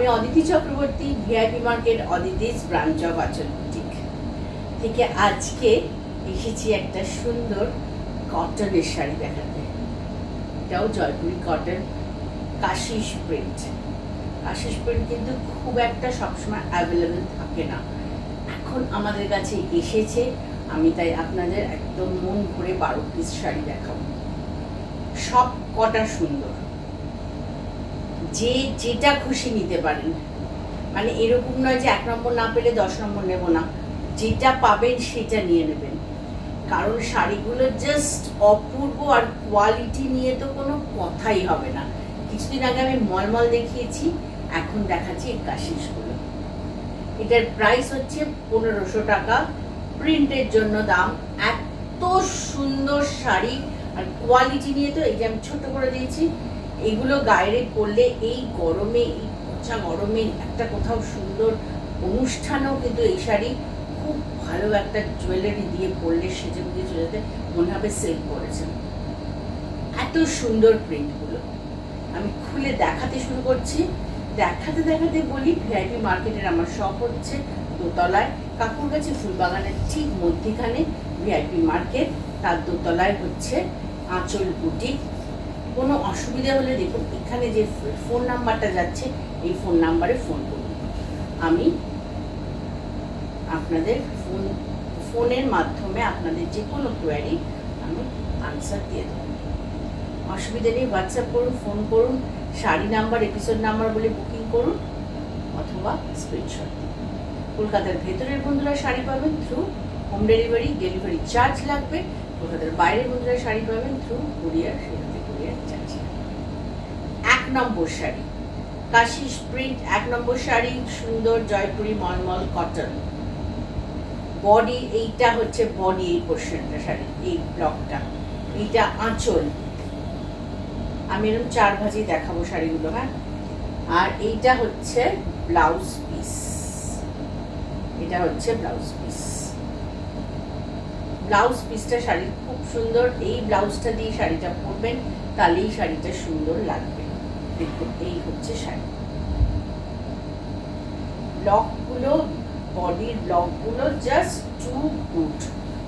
আমি Aditi Chakraborty, VIP market Aditi's branch of আঁচল boutique থেকে আজকে এসেছি একটা সুন্দর কটনের শাড়ি দেখাতে। এটাও Jaipuri cotton, Kashish print. Kashish print কিন্তু খুব একটা সবসময় অ্যাভেলেবেল থাকে না, এখন আমাদের কাছে এসেছে। আমি তাই আপনাদের একদম মন ভরে 12 পিস শাড়ি দেখাবো। সব কটা সুন্দর, যে যেটা খুশি নিতে পারেন। মানে এরকম নয় যে 1 নম্বর না পেলে 10 নম্বর নেব না, যেটা পাবেন সেটা নিয়ে নেবেন। কারণ শাড়িগুলো জাস্ট অপূর্ব, আর কোয়ালিটি নিয়ে তো কোনো কথাই হবে না। কিছুদিন আগে আমি মলমল দেখিয়েছি, এখন দেখাচ্ছি এই কাশিসগুলো। এটার প্রাইস হচ্ছে 1500 টাকা। প্রিন্টের জন্য দাম। এত সুন্দর শাড়ি আর কোয়ালিটি নিয়ে তো এই যে আমি ছোট করে দিয়েছি। এগুলো গায়ে পরলে এই গরমে, এই পচা গরমে একটা কোথাও সুন্দর অনুষ্ঠানেও কিন্তু এই শাড়ি খুব ভালো একটা জুয়েলারি দিয়ে পরলে সেজে বুঝে চলে যেতে মনে হবে সিল্ক পরেছেন। এত সুন্দর প্রিন্টগুলো আমি খুলে দেখাতে শুরু করছি। দেখাতে দেখাতে বলি, ভিআইপি মার্কেটের আমার শপ হচ্ছে দোতলায়, কাকুরগাছি ফুলবাগানের ঠিক মধ্যিখানে ভিআইপি মার্কেট, তার দোতলায় হচ্ছে আঁচল বুটিক। কোনো অসুবিধা হলে দেখুন এখানে যে ফোন নাম্বারটা যাচ্ছে, এই ফোন নাম্বারে ফোন করুন। আমি আপনাদের ফোনের মাধ্যমে আপনাদের যে কোনো কোয়ারি আমি আনসার দিয়ে দেবো। অসুবিধা নেই, হোয়াটসঅ্যাপ করুন, ফোন করুন, শাড়ি নাম্বার, এপিসোড নাম্বার বলে বুকিং করুন, অথবা স্ক্রিনশট দিন। কলকাতার ভেতরের বন্ধুরা শাড়ি পাবেন through home delivery, delivery charge লাগবে। কলকাতার বাইরের বন্ধুরা শাড়ি পাবেন থ্রু কুরিয়ার, সেখানে কুরিয়ার চার্জ লাগবে। 1 নম্বর শাড়ি কাশিস প্রিন্ট, 1 নম্বর শাড়ি, সুন্দর জয়পুরি মলমল কটন। বডি, এইটা হচ্ছে বডি, এই পোর্শনটা শাড়ি, এই ব্লকটা, এইটা আঁচল। আমি এরকম 4 ভাজি দেখাবো শাড়িগুলো, হ্যাঁ। আর এইটা হচ্ছে ব্লাউজ পিস, এটা হচ্ছে ব্লাউজ পিস। ব্লাউজ পিসটা শাড়ির খুব সুন্দর। এই ব্লাউজটা দিয়ে শাড়িটা পরবেন, তাহলেই শাড়িটা সুন্দর লাগবে। দেখুন এই হচ্ছে শাড়ি। ব্লকগুলো, বডির ব্লকগুলো জাস্ট টু গুড,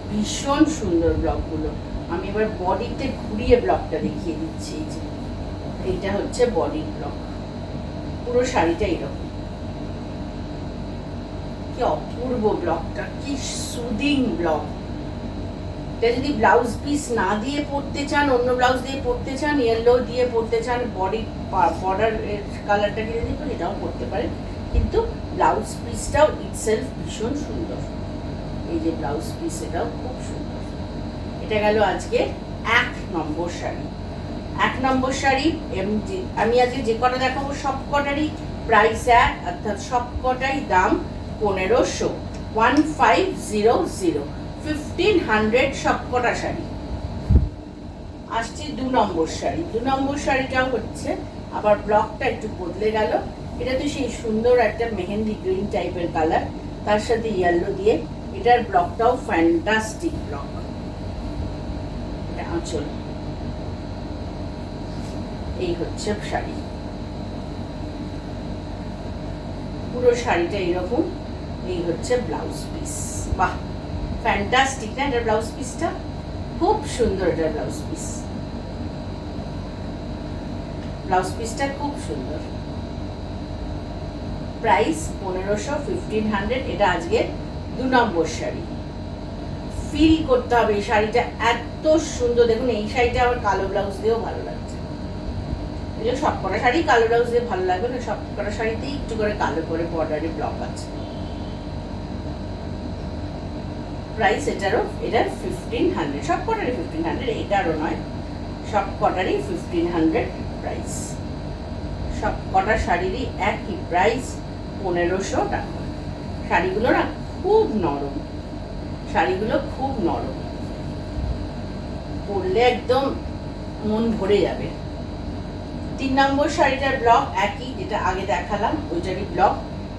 ভীষণ সুন্দর ব্লকগুলো। আমি এবার বডিতে ঘুরিয়ে ব্লকটা দেখিয়ে দিচ্ছি। এই যে এইটা হচ্ছে বডির ব্লক, পুরো শাড়িটা এরকম। কি অপূর্ব ব্লকটা, কি সুদিং ব্লক। এটা যদি ব্লাউজ পিস না দিয়ে পরতে চান, অন্য ব্লাউজ দিয়ে পরতে চান, ইয়েলো দিয়ে পরতে চান, বডি বর্ডার কালারটাকে যদি পরে এটাও পরতে পারেন, কিন্তু ব্লাউজ পিসটাও ইটসেলফ ভীষণ সুন্দর। এই যে ব্লাউজ পিস, এটাও খুব সুন্দর। এটা গেল আজকে 1 নম্বর শাড়ি। 1 নম্বর শাড়ি আমি আজকে যে কটা দেখাবো সব কটারই প্রাইস 1, অর্থাৎ সব কটাই দাম 1500, 1500, 1500 সব কটা শাড়ি। আসছে 2 নম্বর শাড়ি। 2 নম্বর শাড়িটাও হচ্ছে আবার ব্লকটা একটু বদলে গেল। এটা তো সেই সুন্দর একটা মেহেন্দি গ্রিন টাইপের কালার, তার সাথে ইয়েলো দিয়ে। এটার ব্লকটাও ফ্যান্টাস্টিক ব্লক। এটা আঁচল, এই হচ্ছে শাড়ি। পুরো শাড়িটা এরকম। এই হচ্ছে ব্লাউজ পিস। বাহ, ফ্যান্টাস্টিক না এটা ব্লাউজ পিসটা? খুব সুন্দর এটা ব্লাউজ পিস। ব্লাউজ পিসটা খুব সুন্দর। প্রাইস 1500, 1500। এটা আজকে 2 নম্বর শাড়ি। ফিল করতে হবে এই শাড়িটা এত সুন্দর। দেখুন এই শাড়িটা আবার কালো ব্লাউজ দিয়েও ভালো লাগছে। সব কটা শাড়ি কালো ব্লাউজ দিয়ে ভালো লাগবে না, সব কটা শাড়িতেই একটু করে কালো করে বর্ডারে ব্লক আছে। প্রাইস এটারও, এটার 1500, সব কটারই 1500, এটারও নয়, সব কটারই 1500 প্রাইস। সব কটা শাড়িরই একই প্রাইস 1500 টাকা। শাড়িগুলো না খুব নরম, শাড়িগুলো খুব নরম, পরলে একদম মন ভরে যাবে। 3 নম্বর শাড়িটার ব্লক একই, যেটা আগে দেখালাম ওইটারই ব্লক।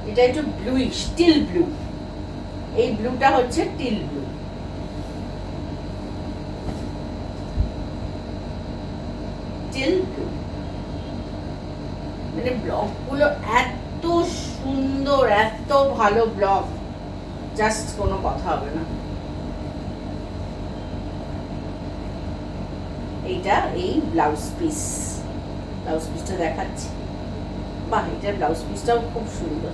এটা একটু ব্লুইশ, টিল ব্লু। এই ব্লুটা হচ্ছে টিল ব্লু। টিল ব্লু মানে ব্লকগুলো এত সুন্দর, এত ভালো ব্লক, জাস্ট কোনো কথা হবে না। এইটা এই ব্লাউজ পিসটা দেখাচ্ছি। বাহ, এটার ব্লাউজ পিসটাও খুব সুন্দর।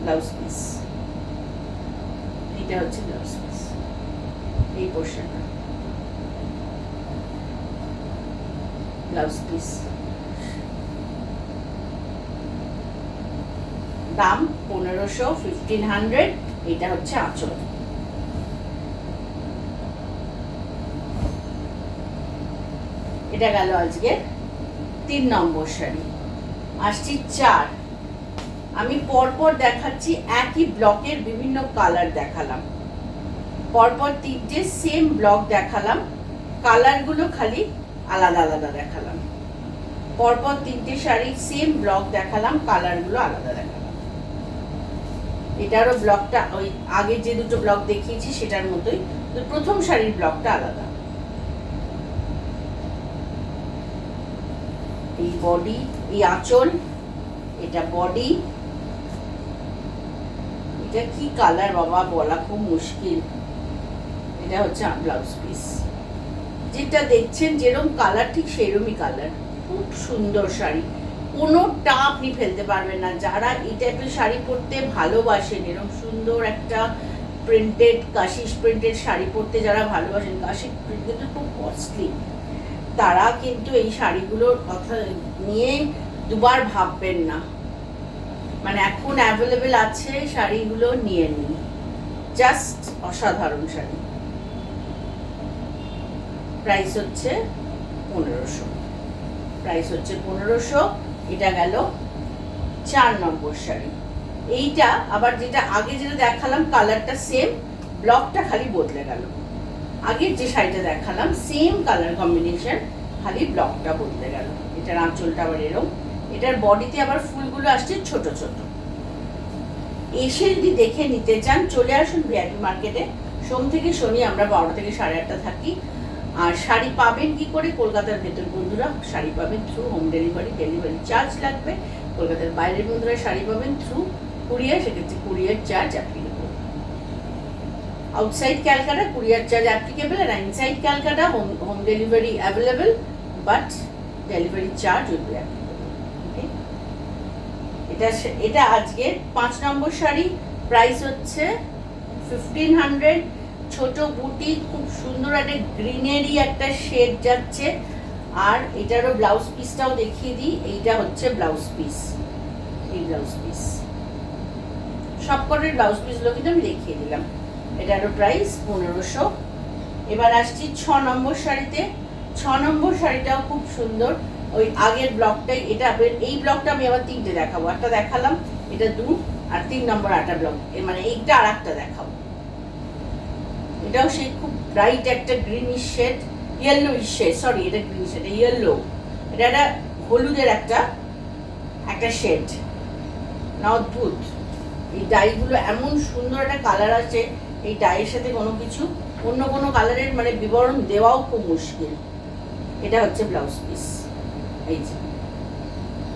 ব্লাউজ পিস, এটা হচ্ছে ব্লাউজ পিস, এই পোর্শনটা ব্লাউজ পিস। দাম 1500, 1500। এটা হচ্ছে আঁচল। এটা গেল আজকে 3 নম্বর শাড়ি। আসছি 4। আমি পরপর দেখাচ্ছি, একই ব্লকের বিভিন্ন কালার দেখালাম, পরপর 3টে সেম ব্লক দেখালাম, কালারগুলো খালি আলাদা আলাদা দেখালাম। পরপর 3টে শাড়ি সেম ব্লক দেখালাম, কালারগুলো আলাদা দেখালাম। এটারও ব্লকটা ওই আগে যে দুটো ব্লক দেখিয়েছি সেটার মতোই, তো প্রথম শাড়ির ব্লকটা আলাদা। এই বডি, এই আঁচল, এটা বডি। এটা কি কালার বাবা, বলা খুব মুশকিল। এটা হচ্ছে ব্লাউজ পিস। যেটা দেখছেন যেরকম কালার, ঠিক সেরকমই কালার। খুব সুন্দর শাড়ি, কোনোটা আপনি ফেলতে পারবেন না। যারা এই টাইপের শাড়ি পরতে ভালোবাসেন, এরকম সুন্দর একটা প্রিন্টেড, কাশিস প্রিন্টেড শাড়ি পরতে যারা ভালোবাসেন, কাশিস প্রিন্ট কিন্তু খুব কস্টলি, তারা কিন্তু এই শাড়িগুলোর কথা নিয়ে দুবার ভাববেন না। মানে এখন অ্যাভেলেবেল আছে, শাড়িগুলো নিয়ে নিন, জাস্ট অসাধারণ শাড়ি। প্রাইস হচ্ছে 1500, প্রাইস হচ্ছে 1500। এটা গেল 4 নম্বর শাড়ি। এইটা আবার যেটা আগে যেটা দেখালাম কালারটা সেম, ব্লকটা খালি বদলে গেল। আগের যে শাড়িটা দেখালাম সেম কালার কম্বিনেশন, খালি ব্লকটা বদলে গেল। এটার আঁচলটা আবার এরকম, এটার বডিতে আবার ফুলগুলো আসছে ছোট ছোট। এসে যদি দেখে নিতে চান চলে আসুন ভিআইপি মার্কেটে। সোম থেকে শনি আমরা 12টা থেকে 8:30 থাকি। আর শাড়ি পাবেন কি করে? কলকাতার ভেতর বন্ধুরা শাড়ি পাবেন through home delivery, delivery charge লাগবে। কলকাতার বাইরের বন্ধুরা শাড়ি পাবেন থ্রু কুরিয়ার, সেক্ষেত্রে courier charge applicable. Outside Calcutta courier charge applicable, আর inside Calcutta home delivery available, but delivery charge will be applicable. Okay, এটা আজকে 5 নম্বর শাড়ি। প্রাইস হচ্ছে 1500। ছোট বুটি, খুব সুন্দর একটা গ্রিনারি একটা শেড যাচ্ছে। আর এটারও ব্লাউজ পিসটাও দেখিয়ে দিই। এইটা হচ্ছে ব্লাউজ পিস, এই ব্লাউজ পিস, সবকটার ব্লাউজ পিসগুলো কিন্তু আমি দেখিয়ে দিলাম। এটারও প্রাইস 1500। এবার আসছি 6 নম্বর শাড়িতে। 6 নম্বর শাড়িটাও খুব সুন্দর, ওই আগের ব্লকটাই। এটা এই ব্লকটা আমি আবার 3টে দেখাবো, একটা দেখালাম, এটা 2, আর 3 নম্বর একটা ব্লক, মানে এইটা আর একটা দেখাবো। এটাও সেই খুব ব্রাইট একটা greenish shade, yellowish shade, sorry এটা গ্রিন শেড, ইয়েলো। এটা একটা হলুদের একটা শেড, না অদ্ভুত। এই ডাইগুলো এমন সুন্দর একটা কালার আছে, এই ডাইয়ের সাথে কোনো কিছু অন্য কোনো কালারের মানে বিবরণ দেওয়াও খুব মুশকিল। এটা হচ্ছে ব্লাউজ পিস, এই যে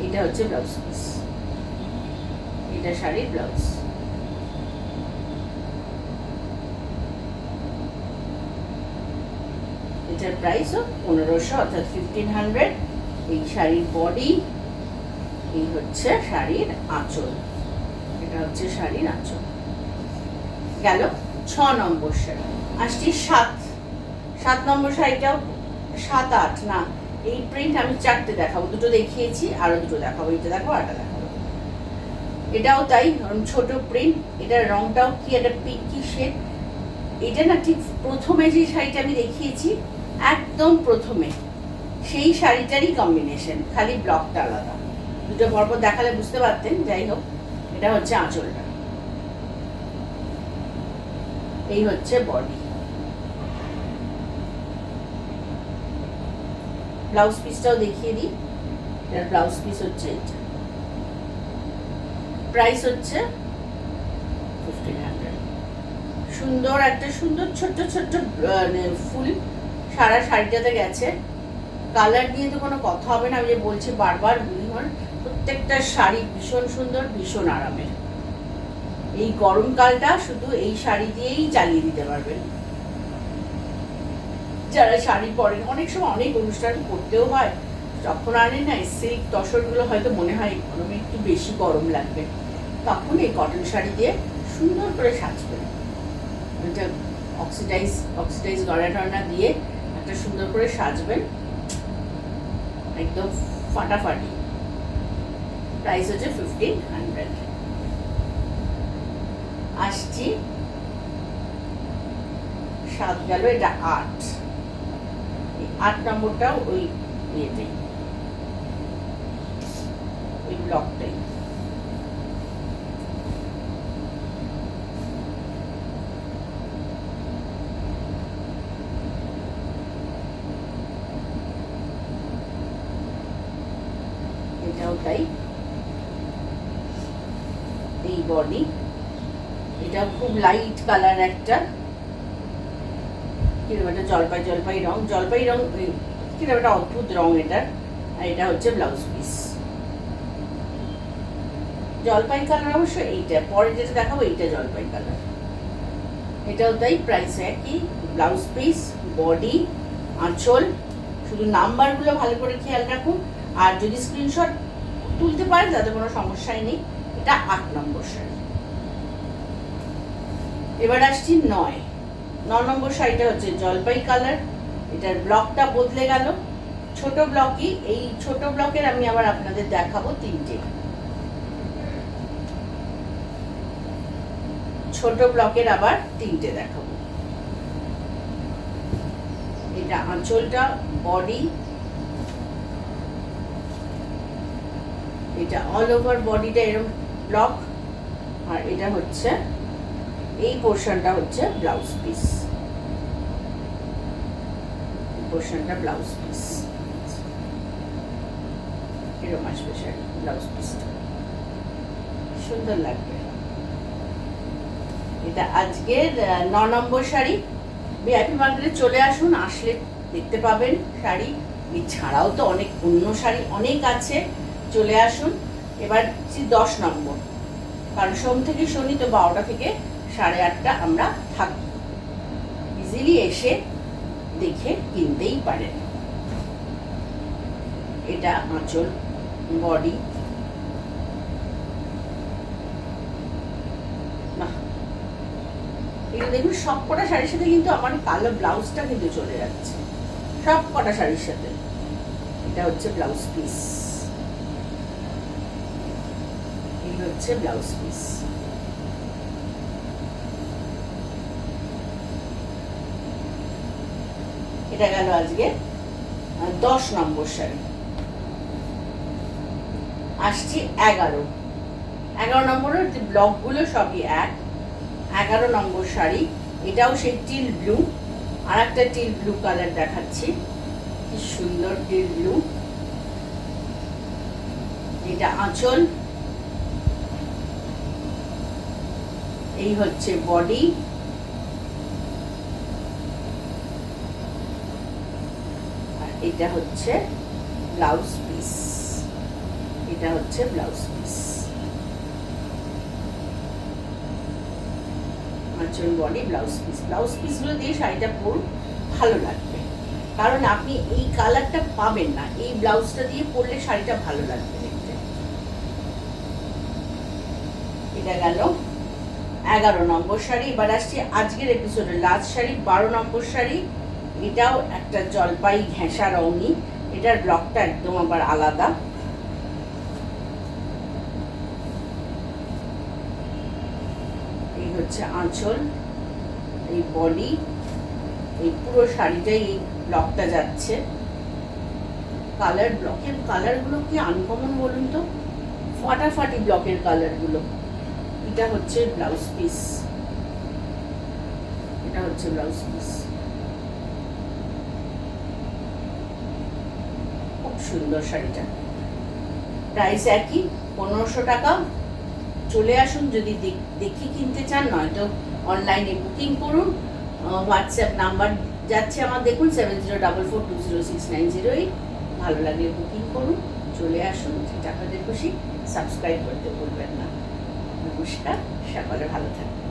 এটা হচ্ছে ব্লাউজ পিস, এটা শাড়ির ব্লাউজ। এটার প্রাইসও 1500, অর্থাৎ 1500। এই শাড়ির বডি, এই হচ্ছে শাড়ির আঁচল, এটা হচ্ছে শাড়ির আঁচল। গেল 6 নম্বর শাড়ি। আসছি 7 নম্বর শাড়িটাও 7, 8 না, এই প্রিন্ট আমি 4টে দেখাবো, 2টো দেখিয়েছি, আরো 2টো দেখাবো, এটা দেখাবো, আরটা দেখাবো। এটাও তাই, ছোট প্রিন্ট। এটার রংটাও কি একটা পিঙ্কি শেড। এটা না ঠিক প্রথমে যে শাড়িটা আমি দেখিয়েছি, একদম প্রথমে সেই শাড়িটারই কম্বিনেশন, খালি ব্লকটা আলাদা। 2টো পরপর দেখালে বুঝতে পারতেন। যাই হোক, এটা হচ্ছে আঁচলটা, এই হচ্ছে বডি। ব্লাউজ পিসটাও দেখিয়ে দিই। এটার ব্লাউজ পিস হচ্ছে এটা। প্রাইস হচ্ছে 1500। সুন্দর একটা সুন্দর ছোট্ট ছোট্ট ফুল সারা শাড়িটাতে গেছে, কালার নিয়ে তো কোনো কথা হবে না, আমি যে বলছি বারবার বুড়িমার প্রত্যেকটা শাড়ি ভীষণ সুন্দর, ভীষণ আরামের। এই গরমকালটা শুধু এই শাড়ি দিয়েই চালিয়ে দিতে পারবেন। যারা শাড়ি পরেন, অনেক সময় অনেক অনুষ্ঠান করতেও হয়, যখন আনেন না সিল্ক তসরগুলো হয়তো মনে হয় গরমে একটু বেশি গরম লাগবে, তখন এই কটন শাড়ি দিয়ে সুন্দর করে সাজবেন। এটা অক্সিডাইজ গড়া টড়া দিয়ে একটা সুন্দর করে সাজবেন, একদম ফাটাফাটি। প্রাইস হচ্ছে 1500। আসছি 7 গেল, এটা 8। 8 নম্বরটাও ওই ইয়েটাই, ওই ব্লকটাই। এটাও তাই, এই বডি, এটা খুব লাইট কালার একটা, কিরকম একটা জলপাই রং, কিরকম একটা অদ্ভুত রং এটা। আর এটা হচ্ছে ব্লাউজ পিস, জলপাই কালার অবশ্য এইটা, পরে যেটা দেখাবো এইটা জলপাই কালার। এটাও তাই, প্রাইস একই। ব্লাউজ পিস, বডি, আঁচল, শুধু নাম্বারগুলো ভালো করে খেয়াল রাখুন। আর যদি স্ক্রিনশট তুলতে পারেন তাতে কোনো সমস্যাই নেই। এটা 8 নম্বর শাড়ি। এবার আসছি 9 নম্বর শাড়িটা হচ্ছে জলপাই কালার। এটার ব্লকটা বদলে গেল, ছোট ব্লকই। এই ছোট ব্লকের আমি আবার আপনাদের দেখাবো 3টে। ছোট ব্লকের আবার 3টে দেখাবো। এটা আঁচলটা, বডি, এটা অল ওভার বডিটা এরকম ব্লক, আর এটা হচ্ছে এই পোর্শনটা হচ্ছে ব্লাউজ পিস, পোর্শনটা ব্লাউজ পিস। এরকম আসবে শাড়ি, ব্লাউজ পিসটা সুন্দর লাগবে। এটা আজকের 9 নম্বর শাড়ি। ভিআইপি মার্কেটে চলে আসুন, আসলে দেখতে পাবেন শাড়ি। এছাড়াও তো অনেক অন্য শাড়ি অনেক আছে, চলে আসুন। এবার 10 নম্বর, কারণ সোম থেকে শনি তো 12টা থেকে 8:30 আমরা থাকবো। ইজিলি এসে দেখে কিনতেই পারেন। এটা আঁচল, বডি, এটা দেখুন সব কটা শাড়ির সাথে কিন্তু আমার কালো ব্লাউজটা কিন্তু চলে যাচ্ছে, সব কটা শাড়ির সাথে। এটা হচ্ছে ব্লাউজ পিস, এই হচ্ছে ব্লাউজ পিস। এটা গেল আজকে 10 নম্বর শাড়ি। আসছি 11 নম্বরের ব্লকগুলো সবই এক। 11 নম্বর শাড়ি, এটাও সেই টিল ব্লু, আর একটা টিল ব্লু কালার দেখাচ্ছি, কি সুন্দর টিল ব্লু। এটা আঁচল, এই হচ্ছে বডি, আর এটা হচ্ছে ব্লাউজ পিস। এটা হচ্ছে ব্লাউজ পিস, আঁচল, বডি, ব্লাউজ পিস। ব্লাউজ পিসগুলো দিয়ে শাড়িটা পরুন, ভালো লাগবে। কারণ আপনি এই কালারটা পাবেন না, এই ব্লাউজটা দিয়ে পরলে শাড়িটা ভালো লাগবে দেখতে। এটা গেল 11 নম্বর শাড়ি। এবার আসছি আজকের এপিসোডের লাস্ট শাড়ি, 12 নম্বর শাড়ি। এটাও একটা জলপাই ঘেঁষা রঙই, এটার ব্লকটা একদম আবার আলাদা। এই হচ্ছে আঁচল, এই বডি, এই পুরো শাড়িটাই এই ব্লকটা যাচ্ছে। কালার, ব্লকের কালারগুলো কি আনকমন বলুন তো, ফাটাফাটি ব্লকের কালারগুলো। এটা হচ্ছে ব্লাউজ পিস, এটা হচ্ছে ব্লাউজ পিস, খুব সুন্দর শাড়িটা। প্রাইস একই, 1500 টাকা। চলে আসুন যদি দেখে কিনতে চান, নয়তো অনলাইনে বুকিং করুন। হোয়াটসঅ্যাপ নাম্বার যাচ্ছে আমার, দেখুন 7044206908। ভালো লাগলে বুকিং করুন, চলে আসুন, যেটা আপনাদের খুশি। সাবস্ক্রাইব করতে ভুলবেন না। নমস্কার, সকলে ভালো থাকুন।